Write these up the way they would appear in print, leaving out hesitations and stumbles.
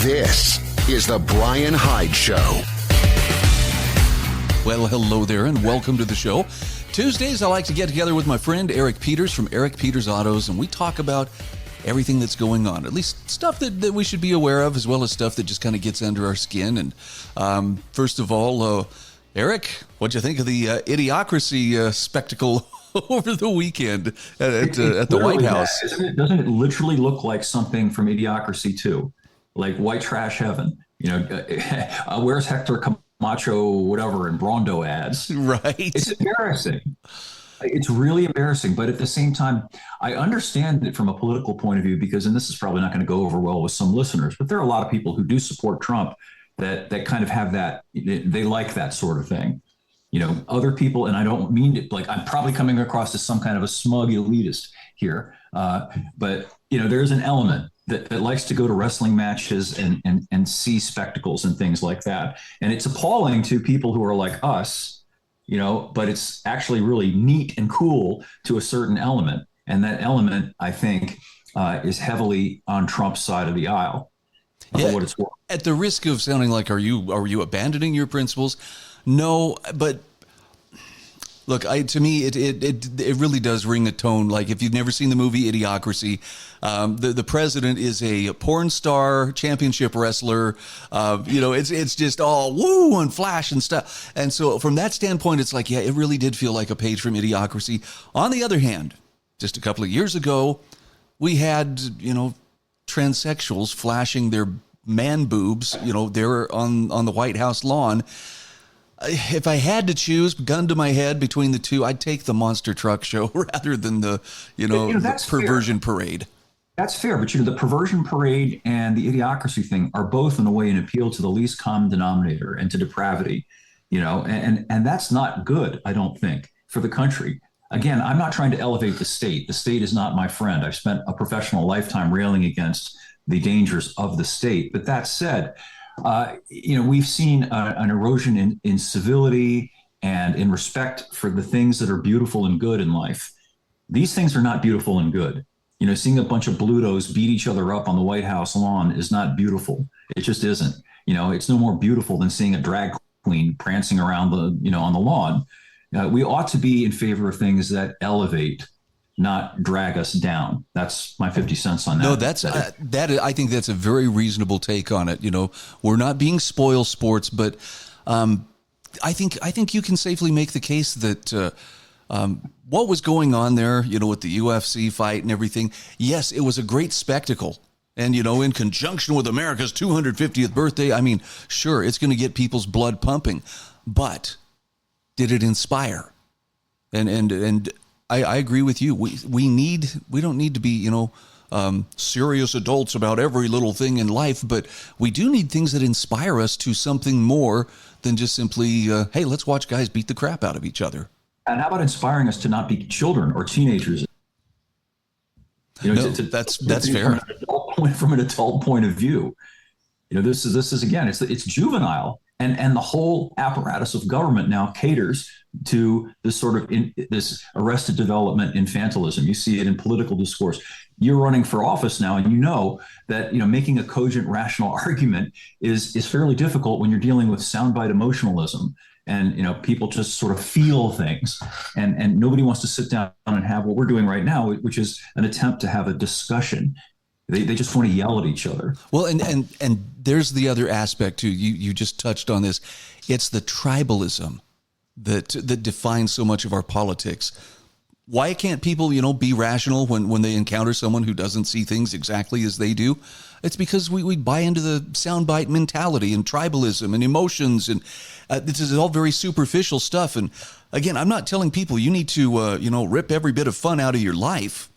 This is the Bryan Hyde Show. Well, hello there, and welcome to the show. Tuesdays, I like to get together with my friend Eric Peters from Eric Peters Autos, and we talk about everything that's going on, at least stuff that we should be aware of, as well as stuff that just kind of gets under our skin. And first of all, Eric, what'd you think of the Idiocracy spectacle over the weekend at the White House? Doesn't it literally look like something from Idiocracy 2? Like white trash heaven? You know, where's Hector Camacho, whatever, and Brondo ads? Right. It's embarrassing. It's really embarrassing. But at the same time, I understand it from a political point of view because, and this is probably not going to go over well with some listeners, but there are a lot of people who do support Trump that kind of have that, they like that sort of thing. You know, other people, and I don't mean it like I'm probably coming across as some kind of a smug elitist here, but, you know, there's an element that likes to go to wrestling matches and see spectacles and things like that. And it's appalling to people who are like us, you know, but it's actually really neat and cool to a certain element. And that element, I think, is heavily on Trump's side of the aisle. Yeah, what it's worth. At the risk of sounding like, are you abandoning your principles? No, but look, to me, it really does ring a tone. Like if you've never seen the movie Idiocracy, the president is a porn star, championship wrestler. You know, it's just all woo and flash and stuff. And so from that standpoint, it's like, yeah, it really did feel like a page from Idiocracy. On the other hand, just a couple of years ago, we had, you know, transsexuals flashing their man boobs, you know, they're on the White House lawn. If I had to choose, gun to my head between the two, I'd take the monster truck show rather than the perversion parade. That's fair, but the perversion parade and the Idiocracy thing are both in a way an appeal to the least common denominator and to depravity, you know, and that's not good, I don't think, for the country. Again, I'm not trying to elevate the state. The state is not my friend. I've spent a professional lifetime railing against the dangers of the state. But that said, you know, we've seen an erosion in civility and in respect for the things that are beautiful and good in life. These things are not beautiful and good. You know, seeing a bunch of Blutos beat each other up on the White House lawn is not beautiful. It just isn't. You know, it's no more beautiful than seeing a drag queen prancing around on the lawn. We ought to be in favor of things that elevate, not drag us down. That's my 50 cents on that. No, that's I think that's a very reasonable take on it. You know, we're not being spoil sports, but I think you can safely make the case that what was going on there, you know, with the UFC fight and everything. Yes, it was a great spectacle. And, you know, in conjunction with America's 250th birthday, I mean, sure, it's going to get people's blood pumping, but did it inspire? And I agree with you. We don't need to be, you know, serious adults about every little thing in life, but we do need things that inspire us to something more than just simply, hey, let's watch guys beat the crap out of each other. And how about inspiring us to not be children or teenagers? You know, that's fair. From an adult point of view, you know, this is again, it's juvenile. And the whole apparatus of government now caters to this sort of this arrested development infantilism. You see it in political discourse. You're running for office now, and you know that, you know, making a cogent, rational argument is fairly difficult when you're dealing with soundbite emotionalism. And, you know, people just sort of feel things, and nobody wants to sit down and have what we're doing right now, which is an attempt to have a discussion. They just want to yell at each other. Well, and there's the other aspect too. You just touched on this. It's the tribalism that defines so much of our politics. Why can't people, you know, be rational when they encounter someone who doesn't see things exactly as they do? It's because we buy into the soundbite mentality and tribalism and emotions, and this is all very superficial stuff. And again, I'm not telling people you need to you know, rip every bit of fun out of your life.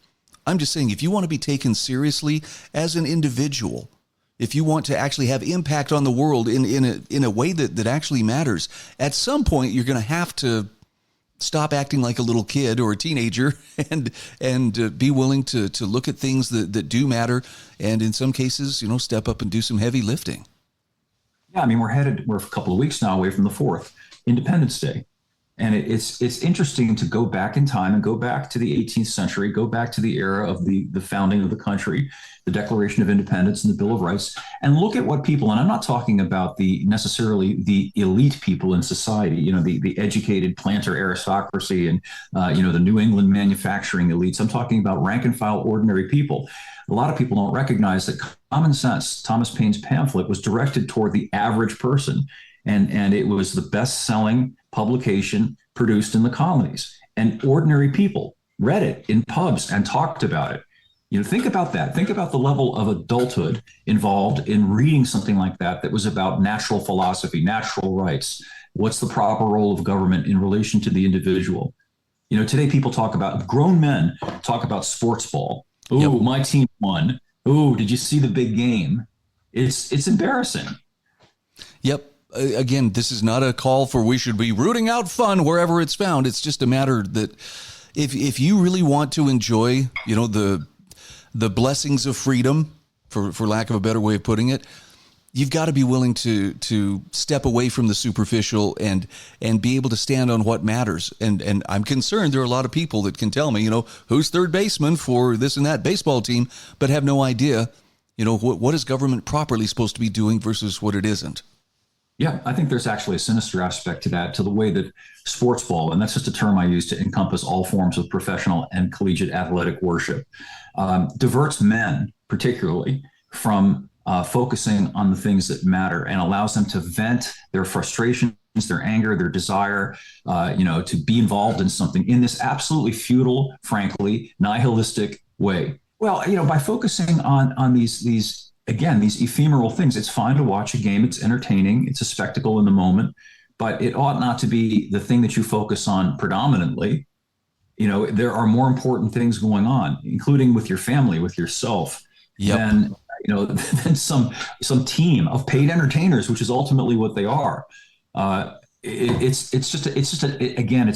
I'm just saying, if you want to be taken seriously as an individual, if you want to actually have impact on the world in a way that actually matters, at some point you're going to have to stop acting like a little kid or a teenager and be willing to look at things that do matter, and in some cases, you know, step up and do some heavy lifting. Yeah, I mean, we're a couple of weeks now away from the 4th, Independence Day. And it's interesting to go back in time and go back to the 18th century, go back to the era of the founding of the country, the Declaration of Independence and the Bill of Rights, and look at what people, and I'm not talking about the necessarily the elite people in society, the educated planter aristocracy and, the New England manufacturing elites. I'm talking about rank and file ordinary people. A lot of people don't recognize that Common Sense, Thomas Paine's pamphlet, was directed toward the average person. And it was the best-selling publication produced in the colonies. And ordinary people read it in pubs and talked about it. Think about that. Think about the level of adulthood involved in reading something like that was about natural philosophy, natural rights. What's the proper role of government in relation to the individual? Today grown men talk about sports ball. Ooh, yep. My team won. Ooh, did you see the big game? It's embarrassing. Yep. Again, this is not a call for we should be rooting out fun wherever it's found. It's just a matter that if you really want to enjoy, the blessings of freedom, for lack of a better way of putting it, you've got to be willing to step away from the superficial and be able to stand on what matters. And I'm concerned there are a lot of people that can tell me, who's third baseman for this and that baseball team, but have no idea, what is government properly supposed to be doing versus what it isn't. Yeah, I think there's actually a sinister aspect to that, to the way that sports ball, and that's just a term I use to encompass all forms of professional and collegiate athletic worship, diverts men particularly from focusing on the things that matter and allows them to vent their frustrations, their anger, their desire, to be involved in something in this absolutely futile, frankly, nihilistic way. Well, by focusing on these ephemeral things, it's fine to watch a game. It's entertaining. It's a spectacle in the moment, but it ought not to be the thing that you focus on predominantly. There are more important things going on, including with your family, with yourself, yep. than some team of paid entertainers, which is ultimately what they are. It's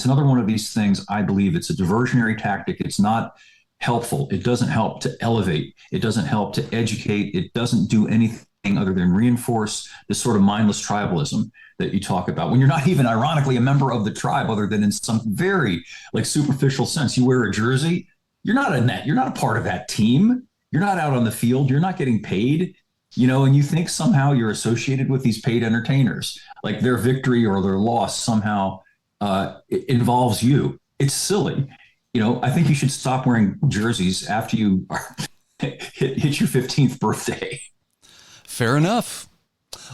another one of these things. I believe it's a diversionary tactic. It's not helpful. It doesn't help to elevate. It doesn't help to educate. It doesn't do anything other than reinforce this sort of mindless tribalism that you talk about, when you're not even ironically a member of the tribe, other than in some very superficial sense. You wear a jersey, you're not a part of that team. You're not out on the field. You're not getting paid, and you think somehow you're associated with these paid entertainers, like their victory or their loss somehow involves you. It's silly. I think you should stop wearing jerseys after you hit your 15th birthday. Fair enough.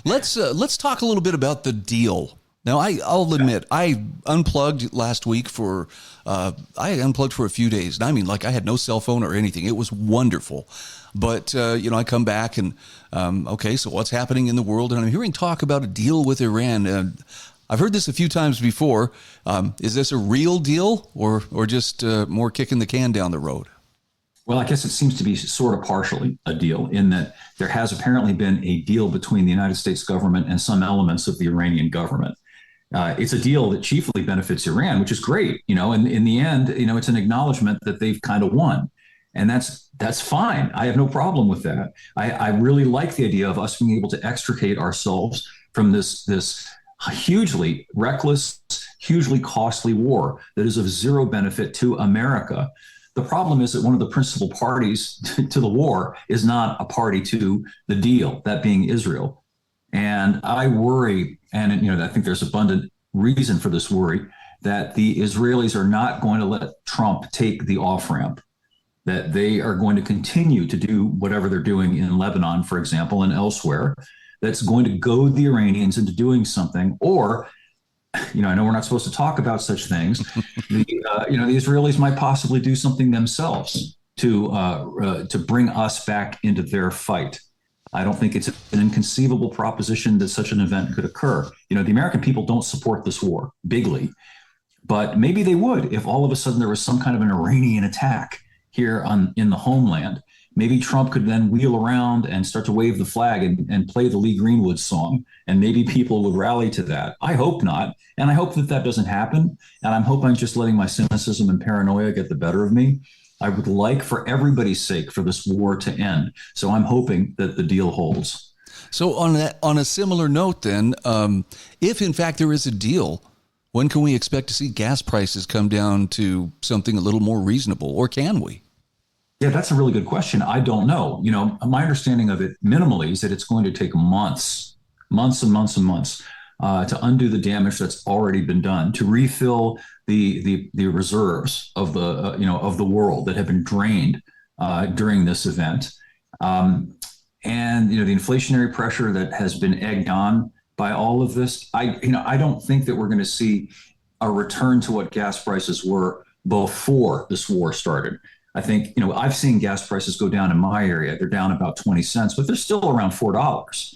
Let's talk a little bit about the deal. Now, I'll admit, I unplugged last week for a few days. And I mean, I had no cell phone or anything. It was wonderful. But, I come back and, okay, so what's happening in the world? And I'm hearing talk about a deal with Iran. I've heard this a few times before. Is this a real deal or just more kicking the can down the road? Well, I guess it seems to be sort of partially a deal, in that there has apparently been a deal between the United States government and some elements of the Iranian government. It's a deal that chiefly benefits Iran, which is great, and in the end, it's an acknowledgement that they've kind of won. And that's fine. I have no problem with that. I really like the idea of us being able to extricate ourselves from this hugely reckless, hugely costly war that is of zero benefit to America. The problem is that one of the principal parties to the war is not a party to the deal, that being Israel. And I worry, and I think there's abundant reason for this worry, that the Israelis are not going to let Trump take the off-ramp, that they are going to continue to do whatever they're doing in Lebanon, for example, and elsewhere, that's going to goad the Iranians into doing something. Or, I know we're not supposed to talk about such things. The Israelis might possibly do something themselves to bring us back into their fight. I don't think it's an inconceivable proposition that such an event could occur. The American people don't support this war bigly, but maybe they would if all of a sudden there was some kind of an Iranian attack here in the homeland. Maybe Trump could then wheel around and start to wave the flag and play the Lee Greenwood song, and maybe people would rally to that. I hope not, and I hope that doesn't happen, and I hope I'm just letting my cynicism and paranoia get the better of me. I would like, for everybody's sake, for this war to end. So I'm hoping that the deal holds. So on a similar note then, if in fact there is a deal, When can we expect to see gas prices come down to something a little more reasonable, or can we? Yeah, that's a really good question. I don't know. My understanding of it minimally is that it's going to take months, months and months and months to undo the damage that's already been done, to refill the reserves of the world that have been drained during this event, and the inflationary pressure that has been egged on by all of this. I don't think that we're going to see a return to what gas prices were before this war started. I think, I've seen gas prices go down in my area. They're down about 20 cents, but they're still around $4.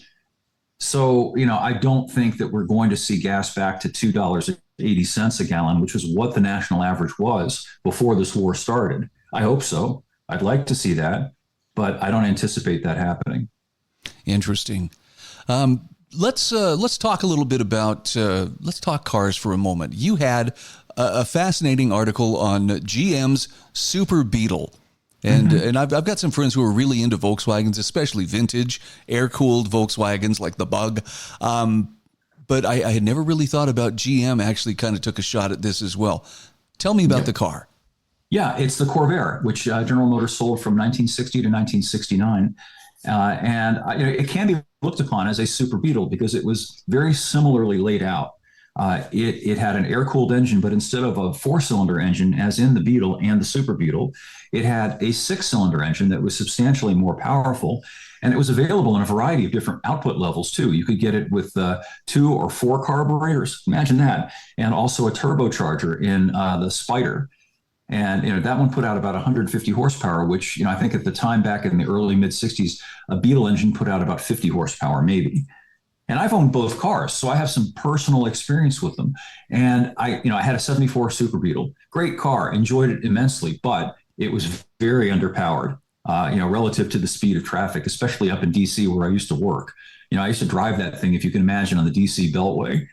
So, I don't think that we're going to see gas back to $2.80 a gallon, which was what the national average was before this war started. I hope so. I'd like to see that, but I don't anticipate that happening. Interesting. Let's talk a little bit about, let's talk cars for a moment. You had a fascinating article on GM's Super Beetle. And I've got some friends who are really into Volkswagens, especially vintage, air-cooled Volkswagens like the Bug. But I had never really thought about GM actually kind of took a shot at this as well. Tell me about the car. Yeah, it's the Corvair, which General Motors sold from 1960 to 1969. And it can be looked upon as a Super Beetle because it was very similarly laid out. It had an air-cooled engine, but instead of a four-cylinder engine, as in the Beetle and the Super Beetle, it had a six-cylinder engine that was substantially more powerful. And it was available in a variety of different output levels, too. You could get it with 2 or 4 carburetors. Imagine that. And also a turbocharger in the Spider. And that one put out about 150 horsepower, which I think at the time back in the early mid 60s, a Beetle engine put out about 50 horsepower, maybe. And I've owned both cars, so I have some personal experience with them. And I had a 74 Super Beetle, great car, enjoyed it immensely, but it was very underpowered, relative to the speed of traffic, especially up in DC where I used to work. I used to drive that thing, if you can imagine, on the DC Beltway.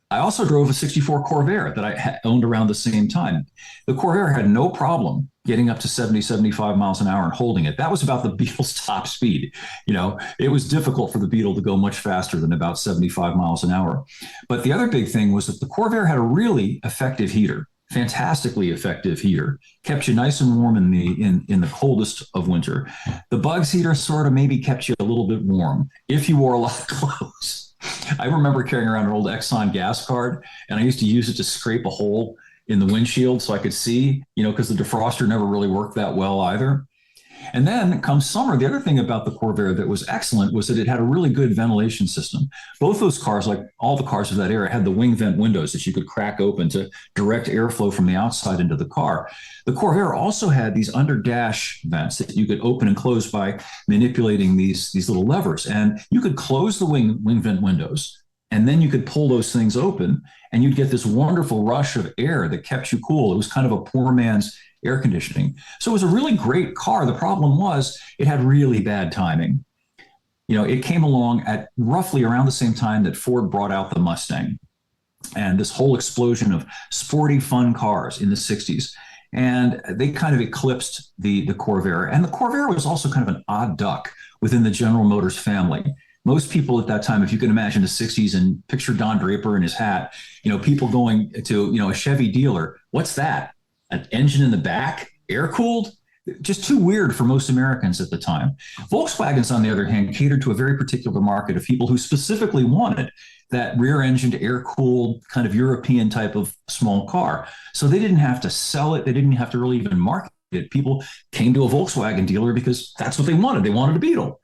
I also drove a 64 Corvair that I owned around the same time. The Corvair had no problem getting up to 70, 75 miles an hour and holding it. That was about the Beetle's top speed. It was difficult for the Beetle to go much faster than about 75 miles an hour. But the other big thing was that the Corvair had a really effective heater, fantastically effective heater, kept you nice and warm in the coldest of winter. The Bug's heater sort of maybe kept you a little bit warm if you wore a lot of clothes. I remember carrying around an old Exxon gas card, and I used to use it to scrape a hole in the windshield so I could see, because the defroster never really worked that well either. And then come summer, the other thing about the Corvair that was excellent was that it had a really good ventilation system. Both those cars, like all the cars of that era, had the wing vent windows that you could crack open to direct airflow from the outside into the car. The Corvair also had these under dash vents that you could open and close by manipulating these little levers. And you could close the wing vent windows, and then you could pull those things open, and you'd get this wonderful rush of air that kept you cool. It was kind of a poor man's air conditioning. So it was a really great car. The problem was it had really bad timing. It came along at roughly around the same time that Ford brought out the Mustang and this whole explosion of sporty, fun cars in the 60s. And they kind of eclipsed the Corvair. And the Corvair was also kind of an odd duck within the General Motors family. Most people at that time, if you can imagine the 60s and picture Don Draper in his hat, people going to, a Chevy dealer, what's that? An engine in the back, air-cooled? Just too weird for most Americans at the time. Volkswagens, on the other hand, catered to a very particular market of people who specifically wanted that rear-engined, air-cooled, kind of European type of small car. So they didn't have to sell it. They didn't have to really even market it. People came to a Volkswagen dealer because that's what they wanted. They wanted a Beetle.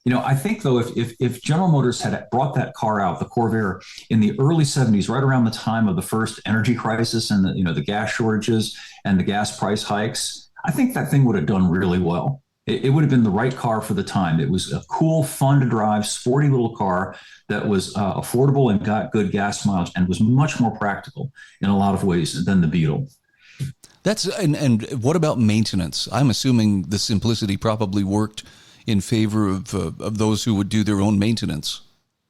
I think, though, if General Motors had brought that car out, the Corvair, in the early 70s, right around the time of the first energy crisis and the gas shortages and the gas price hikes, I think that thing would have done really well. It would have been the right car for the time. It was a cool, fun to drive, sporty little car that was affordable and got good gas mileage and was much more practical in a lot of ways than the Beetle. And what about maintenance? I'm assuming the simplicity probably worked in favor of those who would do their own maintenance.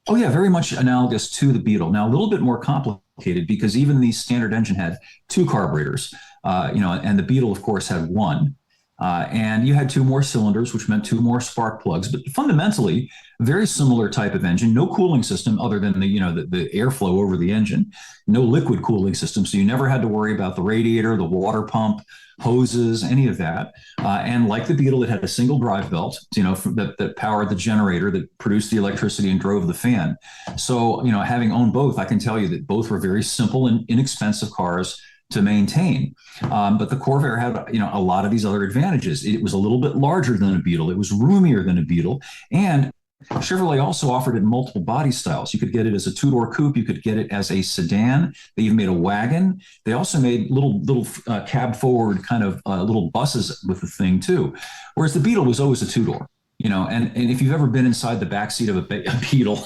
Oh, yeah, very much analogous to the Beetle. Now, a little bit more complicated because even the standard engine had 2 carburetors, and the Beetle, of course, had 1. And you had two more cylinders, which meant two more spark plugs, but fundamentally, very similar type of engine. No cooling system other than the airflow over the engine. No liquid cooling system, so you never had to worry about the radiator, the water pump, hoses, any of that. And like the Beetle, it had a single drive belt, that powered the generator that produced the electricity and drove the fan. So, having owned both, I can tell you that both were very simple and inexpensive cars to maintain. But the Corvair had, a lot of these other advantages. It was a little bit larger than a Beetle. It was roomier than a Beetle. And Chevrolet also offered it in multiple body styles. You could get it as a two-door coupe. You could get it as a sedan. They even made a wagon. They also made little cab forward kind of little buses with the thing too. Whereas the Beetle was always a two-door, and if you've ever been inside the backseat of a Beetle,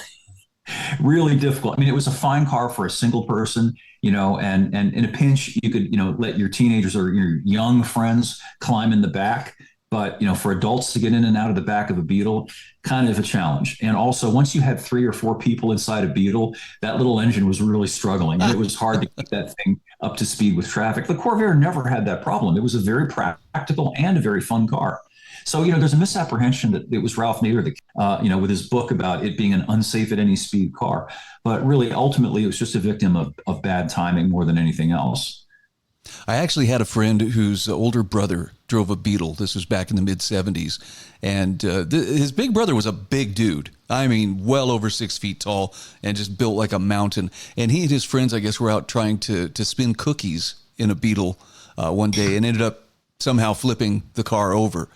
really difficult. I mean, it was a fine car for a single person, and in a pinch, you could, let your teenagers or your young friends climb in the back. But, for adults to get in and out of the back of a Beetle, kind of a challenge. And also, once you had 3 or 4 people inside a Beetle, that little engine was really struggling. And it was hard to keep that thing up to speed with traffic. The Corvair never had that problem. It was a very practical and a very fun car. So, there's a misapprehension that it was Ralph Nader, with his book about it being an unsafe at any speed car. But really, ultimately, it was just a victim of bad timing more than anything else. I actually had a friend whose older brother drove a Beetle. This was back in the mid-'70s. And his big brother was a big dude. I mean, well over 6 feet tall and just built like a mountain. And he and his friends, I guess, were out trying to spin cookies in a Beetle one day and ended up somehow flipping the car over,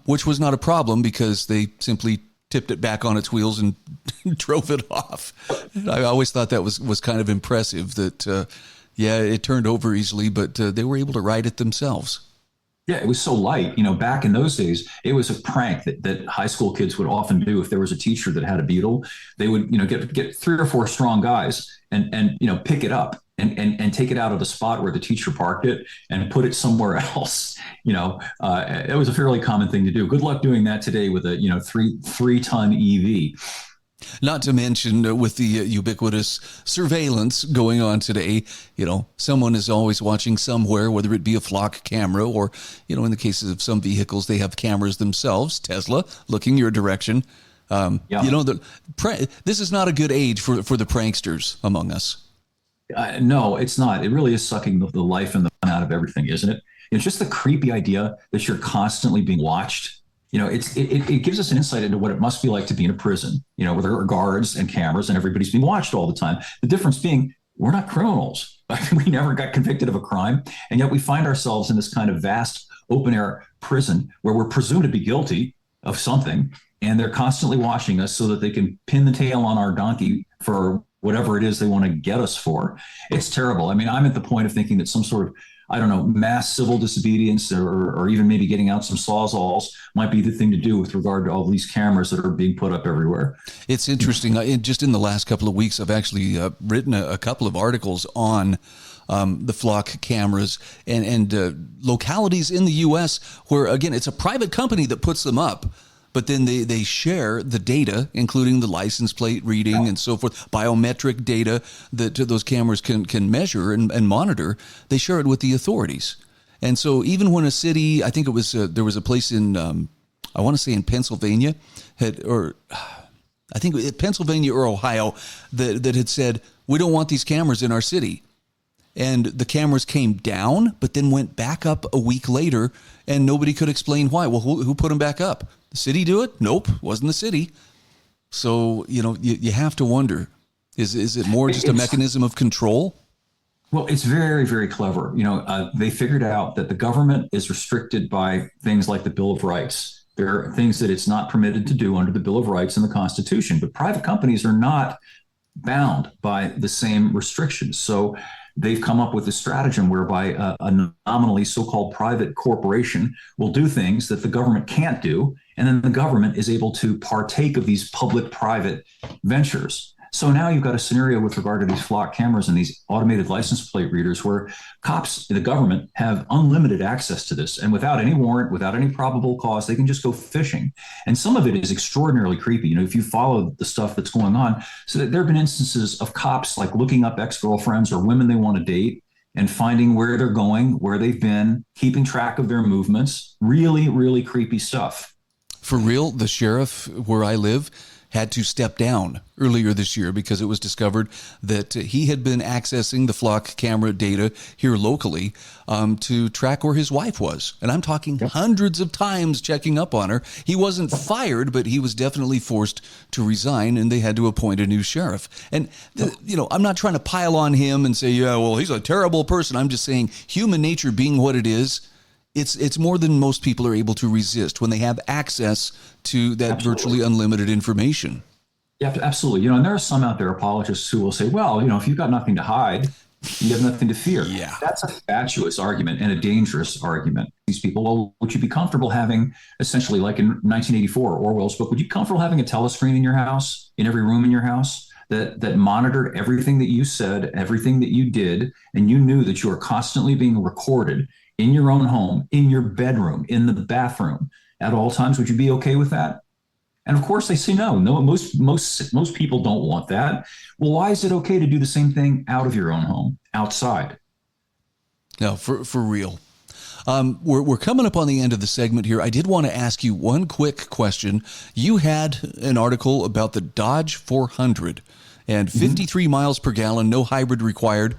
which was not a problem because they simply tipped it back on its wheels and drove it off. I always thought that was kind of impressive that, it turned over easily, but they were able to ride it themselves. Yeah, it was so light. Back in those days, it was a prank that high school kids would often do. If there was a teacher that had a Beetle, they would, get 3 or 4 strong guys and pick it up and take it out of the spot where the teacher parked it and put it somewhere else. It was a fairly common thing to do. Good luck doing that today with a, 3-ton EV. Not to mention with the ubiquitous surveillance going on today, someone is always watching somewhere, whether it be a flock camera or, in the cases of some vehicles, they have cameras themselves, Tesla, looking your direction. This is not a good age for the pranksters among us. No, it's not. It really is sucking the life and the fun out of everything, isn't it? It's just the creepy idea that you're constantly being watched. It gives us an insight into what it must be like to be in a prison, where there are guards and cameras and everybody's being watched all the time. The difference being we're not criminals. We never got convicted of a crime. And yet we find ourselves in this kind of vast open air prison where we're presumed to be guilty of something. And they're constantly watching us so that they can pin the tail on our donkey for whatever it is they want to get us for. It's terrible. I mean, I'm at the point of thinking that some sort of, mass civil disobedience or even maybe getting out some sawzalls might be the thing to do with regard to all these cameras that are being put up everywhere. It's interesting. Just in the last couple of weeks, I've actually written a couple of articles on the flock cameras and localities in the U.S. where, again, it's a private company that puts them up. But then they share the data, including the license plate reading and so forth, biometric data that those cameras can measure and monitor. They share it with the authorities. And so even when a city, I think it was there was a place in, I want to say in Pennsylvania, Pennsylvania or Ohio, that had said, we don't want these cameras in our city. And the cameras came down, but then went back up a week later, and nobody could explain why. Well, who put them back up? The city do it? Nope, wasn't the city. So, you have to wonder, is it more just a mechanism of control? Well, it's very, very clever. They figured out that the government is restricted by things like the Bill of Rights. There are things that it's not permitted to do under the Bill of Rights and the Constitution, but private companies are not bound by the same restrictions. So they've come up with a stratagem whereby a nominally so-called private corporation will do things that the government can't do, and then the government is able to partake of these public-private ventures. So now you've got a scenario with regard to these flock cameras and these automated license plate readers where cops, the government, have unlimited access to this. And without any warrant, without any probable cause, they can just go fishing. And some of it is extraordinarily creepy. If you follow the stuff that's going on, so that there have been instances of cops like looking up ex-girlfriends or women they want to date and finding where they're going, where they've been, keeping track of their movements. Really, really creepy stuff. For real, the sheriff where I live had to step down earlier this year because it was discovered that he had been accessing the flock camera data here locally to track where his wife was. And I'm talking hundreds of times checking up on her. He wasn't fired, but he was definitely forced to resign, and they had to appoint a new sheriff. And, I'm not trying to pile on him and say, yeah, well, he's a terrible person. I'm just saying human nature being what it is, it's more than most people are able to resist when they have access to that virtually unlimited information. Yeah, absolutely. And there are some out there, apologists, who will say, well, if you've got nothing to hide, you have nothing to fear. Yeah. That's a fatuous argument and a dangerous argument. These people, well, would you be comfortable having, essentially like in 1984, Orwell's book, would you be comfortable having a telescreen in your house, in every room in your house, that monitored everything that you said, everything that you did, and you knew that you were constantly being recorded in your own home, in your bedroom, in the bathroom at all times? Would you be okay with that? And of course they say no. No, most people don't want that. Well, why is it okay to do the same thing out of your own home, outside? No, for real. We're coming up on the end of the segment here. I did want to ask you one quick question. You had an article about the Dodge 400 and 53 miles per gallon, no hybrid required.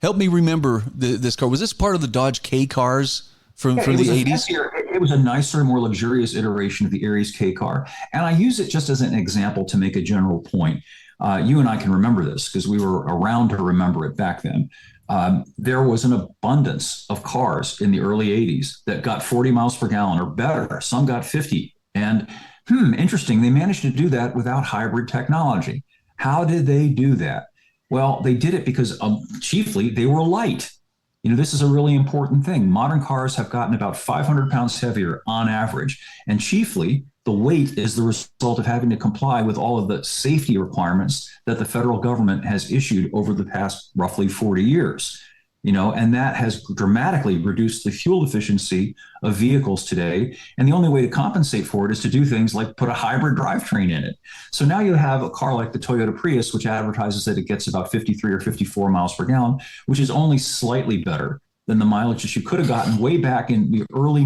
Help me remember this car. Was this part of the Dodge K cars from the 80s? It was a nicer, more luxurious iteration of the Aries K car. And I use it just as an example to make a general point. You and I can remember this because we were around to remember it back then. There was an abundance of cars in the early 80s that got 40 miles per gallon or better. Some got 50. And interesting, they managed to do that without hybrid technology. How did they do that? Well, they did it because chiefly they were light. This is a really important thing. Modern cars have gotten about 500 pounds heavier on average, and chiefly the weight is the result of having to comply with all of the safety requirements that the federal government has issued over the past roughly 40 years. And that has dramatically reduced the fuel efficiency of vehicles today. And the only way to compensate for it is to do things like put a hybrid drivetrain in it. So now you have a car like the Toyota Prius, which advertises that it gets about 53 or 54 miles per gallon, which is only slightly better than the mileage that you could have gotten way back in the early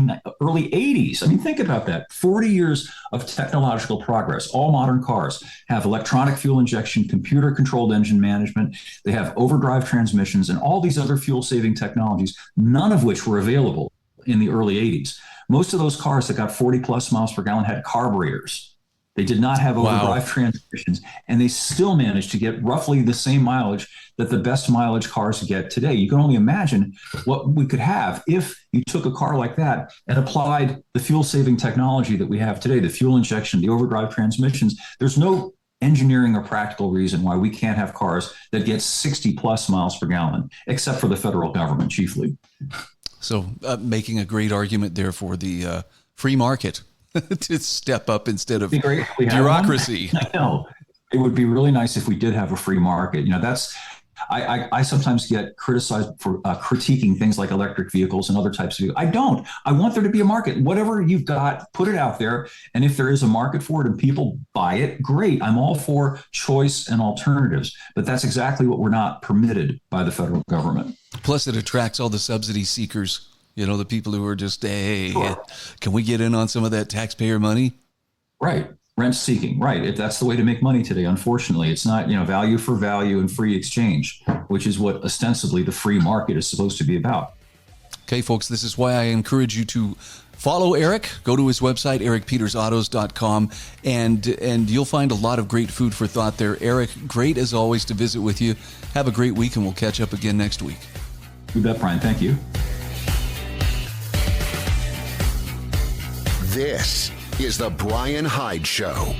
80s. I mean, think about that. 40 years of technological progress. All modern cars have electronic fuel injection, computer-controlled engine management. They have overdrive transmissions and all these other fuel-saving technologies, none of which were available in the early 80s. Most of those cars that got 40 plus miles per gallon had carburetors. They did not have overdrive transmissions, and they still managed to get roughly the same mileage that the best mileage cars get today. You can only imagine what we could have if you took a car like that and applied the fuel-saving technology that we have today, the fuel injection, the overdrive transmissions. There's no engineering or practical reason why we can't have cars that get 60 plus miles per gallon, except for the federal government chiefly. So making a great argument there for the free market. To step up instead of bureaucracy. I know. It would be really nice if we did have a free market. I sometimes get criticized for critiquing things like electric vehicles and other types of vehicles. I don't. I want there to be a market. Whatever you've got, put it out there. And if there is a market for it and people buy it, great. I'm all for choice and alternatives. But that's exactly what we're not permitted by the federal government. Plus, it attracts all the subsidy seekers. The people who are just, hey, can we get in on some of that taxpayer money? Right. Rent seeking. Right. That's the way to make money today. Unfortunately, it's not, value for value and free exchange, which is what ostensibly the free market is supposed to be about. Okay, folks, this is why I encourage you to follow Eric. Go to his website, ericpetersautos.com, and you'll find a lot of great food for thought there. Eric, great as always to visit with you. Have a great week, and we'll catch up again next week. You bet, Brian. Thank you. This is the Bryan Hyde Show.